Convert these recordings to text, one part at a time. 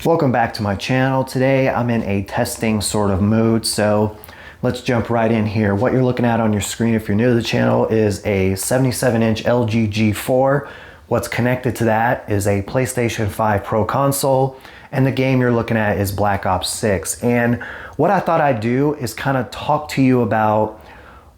Welcome back to my channel. Today I'm in a testing sort of mood, so let's jump right in here. What you're looking at on your screen, if you're new to the channel, is a 77-inch LG G4. What's connected to that is a PlayStation 5 Pro console, and the game you're looking at is Black Ops 6. And what I thought I'd do is kind of talk to you about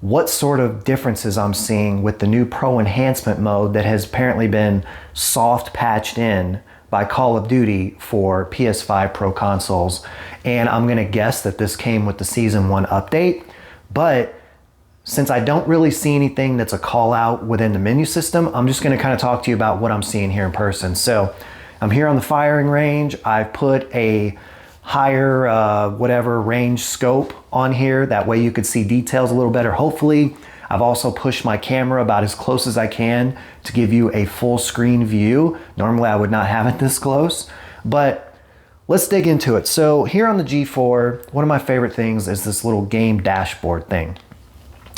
what sort of differences I'm seeing with the new Pro enhancement mode that has apparently been soft patched in by Call of Duty for PS5 Pro consoles. And I'm gonna guess that this came with the Season 1 update, but since I don't really see anything that's a call out within the menu system, I'm just gonna kind of talk to you about what I'm seeing here in person. So I'm here on the firing range. I've put a higher whatever range scope on here. That way you could see details a little better, hopefully. I've also pushed my camera about as close as I can to give you a full screen view. Normally I would not have it this close, but let's dig into it. So here on the G4, one of my favorite things is this little game dashboard thing.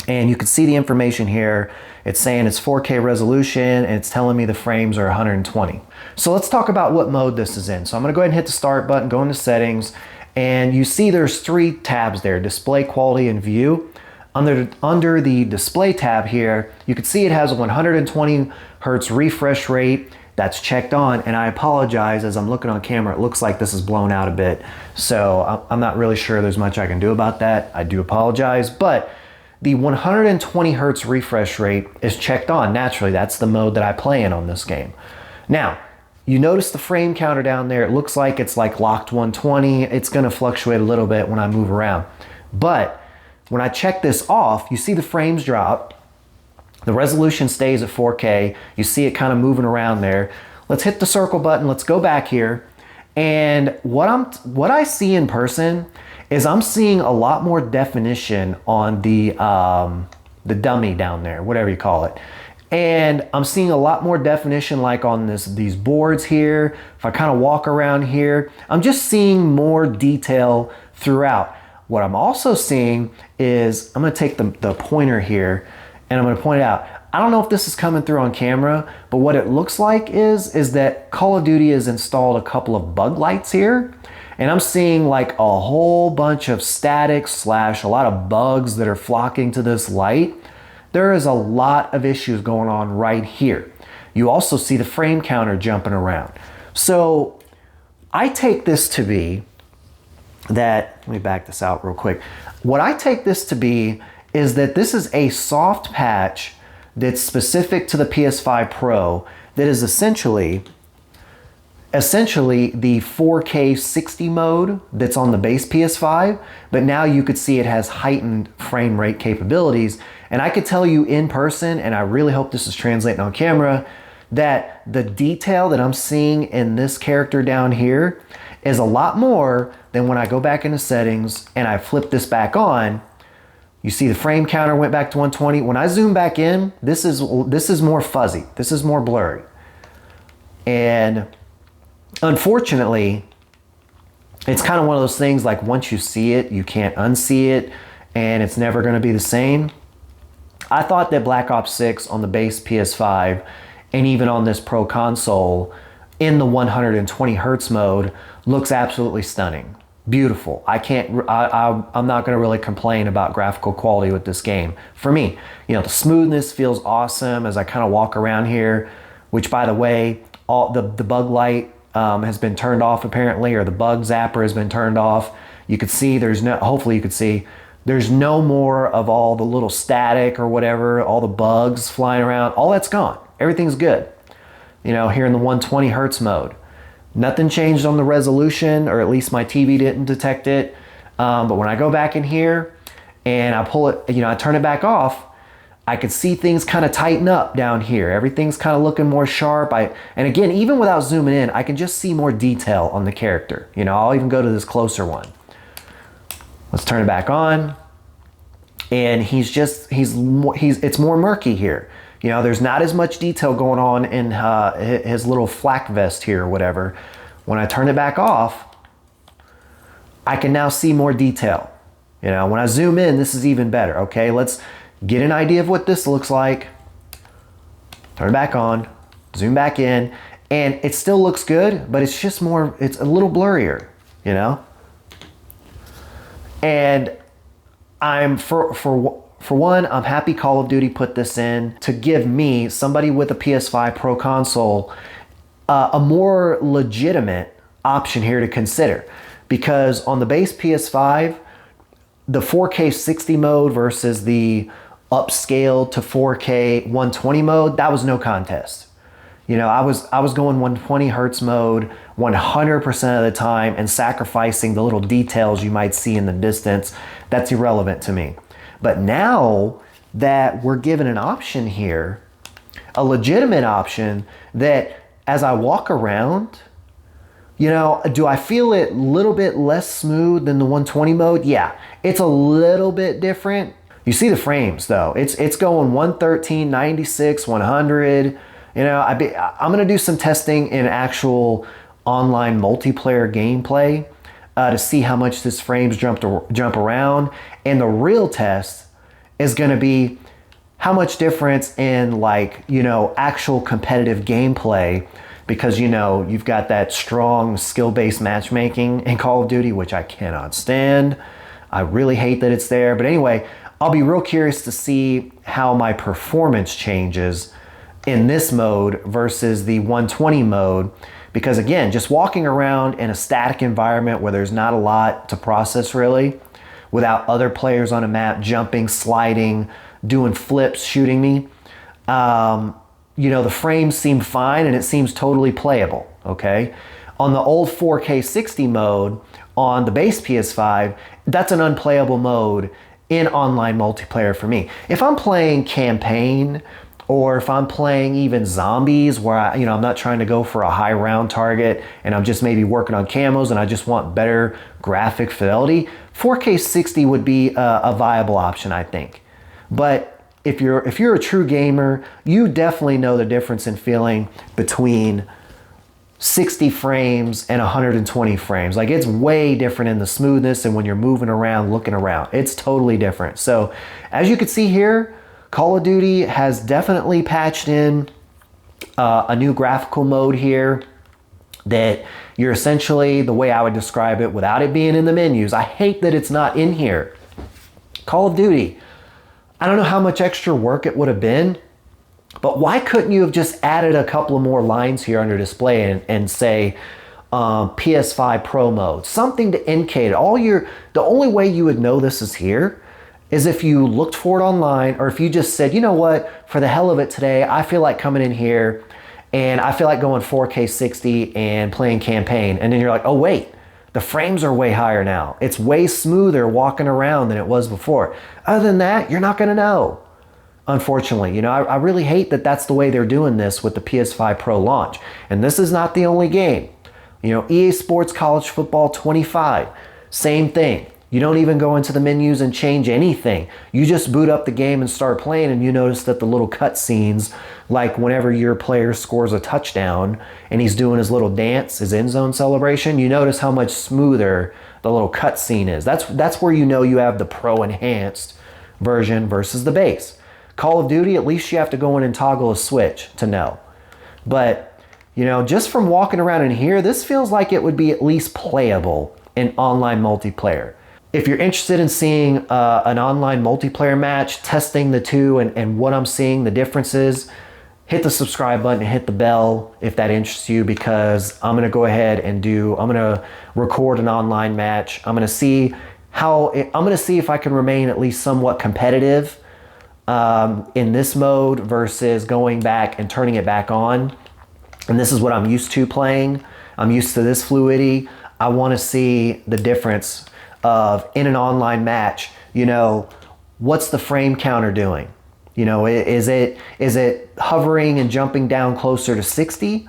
And you can see the information here. It's saying it's 4K resolution and it's telling me the frames are 120. So let's talk about what mode this is in. So I'm gonna go ahead and hit the start button, go into settings, and you see there's three tabs there: display, quality, and view. Under the display tab here, you can see it has a 120 hertz refresh rate. That's checked on, and I apologize, as I'm looking on camera, it looks like this is blown out a bit. So I'm not really sure there's much I can do about that. I do apologize, but the 120 hertz refresh rate is checked on. Naturally, that's the mode that I play in on this game. Now, you notice the frame counter down there. It looks like it's like locked 120. It's gonna fluctuate a little bit when I move around. But when I check this off, you see the frames drop. The resolution stays at 4K. You see it kind of moving around there. Let's hit the circle button. Let's go back here. And what I see in person is I'm seeing a lot more definition on the dummy down there, whatever you call it. And I'm seeing a lot more definition like on these boards here. If I kind of walk around here, I'm just seeing more detail throughout. What I'm also seeing is, I'm gonna take the pointer here and I'm gonna point it out. I don't know if this is coming through on camera, but what it looks like is that Call of Duty has installed a couple of bug lights here. And I'm seeing like a whole bunch of static / a lot of bugs that are flocking to this light. There is a lot of issues going on right here. You also see the frame counter jumping around. So I take this to be that, let me back this out real quick. What I take this to be is that this is a soft patch that's specific to the PS5 Pro that is essentially the 4K 60 mode that's on the base PS5, but now you could see it has heightened frame rate capabilities. And I could tell you in person, and I really hope this is translating on camera, that the detail that I'm seeing in this character down here is a lot more than when I go back into settings and I flip this back on. You see the frame counter went back to 120. When I zoom back in, this is more fuzzy. This is more blurry. And unfortunately, it's kind of one of those things like once you see it, you can't unsee it, and it's never gonna be the same. I thought that Black Ops 6 on the base PS5 and even on this Pro console in the 120 hertz mode looks absolutely stunning. Beautiful. I'm not gonna really complain about graphical quality with this game. For me, you know, the smoothness feels awesome as I kind of walk around here, which by the way, all the bug light has been turned off apparently, or the bug zapper has been turned off. You could see hopefully you could see there's no more of all the little static or whatever, all the bugs flying around. All that's gone. Everything's good. You know, here in the 120 hertz mode. Nothing changed on the resolution, or at least my TV didn't detect it. But when I go back in here and I pull it, you know, I turn it back off, I could see things kind of tighten up down here. Everything's kind of looking more sharp. And again, even without zooming in, I can just see more detail on the character. You know, I'll even go to this closer one. Let's turn it back on. And it's more murky here. You know, there's not as much detail going on in his little flak vest here or whatever. When I turn it back off, I can now see more detail. You know, when I zoom in, this is even better. Okay, let's get an idea of what this looks like. Turn it back on, zoom back in, And it still looks good, but it's just more, it's a little blurrier, you know? And I'm, for one, I'm happy Call of Duty put this in to give me, somebody with a PS5 Pro console, a more legitimate option here to consider. Because on the base PS5, the 4K 60 mode versus the upscaled to 4K 120 mode, that was no contest. You know, I was going 120 hertz mode 100% of the time and sacrificing the little details you might see in the distance. That's irrelevant to me. But now that we're given an option here, a legitimate option that as I walk around, you know, do I feel it a little bit less smooth than the 120 mode? Yeah, it's a little bit different. You see the frames though. It's going 113, 96, 100. You know, I'm gonna do some testing in actual online multiplayer gameplay to see how much this frames jump around. And the real test is gonna be how much difference in, like, you know, actual competitive gameplay, because, you know, you've got that strong skill-based matchmaking in Call of Duty, which I cannot stand. I really hate that it's there. But anyway, I'll be real curious to see how my performance changes in this mode versus the 120 mode, because again, just walking around in a static environment where there's not a lot to process really, without other players on a map jumping, sliding, doing flips, shooting me, you know, the frames seem fine and it seems totally playable, okay? On the old 4K 60 mode on the base PS5, that's an unplayable mode in online multiplayer for me. If I'm playing campaign, or if I'm playing even zombies where I'm not trying to go for a high round target and I'm just maybe working on camos and I just want better graphic fidelity, 4K 60 would be a viable option, I think. But if you're a true gamer, you definitely know the difference in feeling between 60 frames and 120 frames. Like, it's way different in the smoothness and when you're moving around, looking around. It's totally different. So as you can see here, Call of Duty has definitely patched in a new graphical mode here that you're essentially, the way I would describe it without it being in the menus, I hate that it's not in here. Call of Duty, I don't know how much extra work it would have been, but why couldn't you have just added a couple of more lines here under display and say PS5 Pro mode, something to indicate the only way you would know this is here is if you looked for it online, or if you just said, you know what, for the hell of it today, I feel like coming in here and I feel like going 4K 60 and playing campaign. And then you're like, oh wait, the frames are way higher now. It's way smoother walking around than it was before. Other than that, you're not gonna know. Unfortunately, I really hate that that's the way they're doing this with the PS5 Pro launch. And this is not the only game. EA Sports College Football 25, same thing. You don't even go into the menus and change anything. You just boot up the game and start playing, and you notice that the little cutscenes, like whenever your player scores a touchdown and he's doing his little dance, his end zone celebration, you notice how much smoother the little cutscene is. That's where you know you have the Pro enhanced version versus the base. Call of Duty, at least you have to go in and toggle a switch to know. But, just from walking around in here, this feels like it would be at least playable in online multiplayer. If you're interested in seeing an online multiplayer match, testing the two and what I'm seeing, the differences, hit the subscribe button and hit the bell if that interests you, because I'm gonna go ahead and I'm gonna record an online match. I'm gonna see if I can remain at least somewhat competitive in this mode versus going back and turning it back on. And this is what I'm used to playing. I'm used to this fluidity. I wanna see the difference of, in an online match, what's the frame counter doing? Is it hovering and jumping down closer to 60?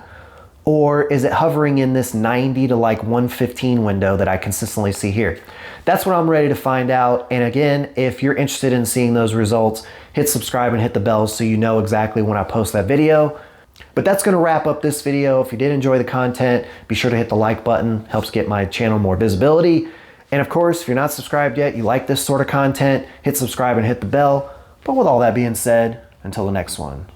Or is it hovering in this 90 to like 115 window that I consistently see here? That's what I'm ready to find out. And again, if you're interested in seeing those results, hit subscribe and hit the bell so you know exactly when I post that video. But that's gonna wrap up this video. If you did enjoy the content, be sure to hit the like button, helps get my channel more visibility. And of course, if you're not subscribed yet, you like this sort of content, hit subscribe and hit the bell. But with all that being said, until the next one.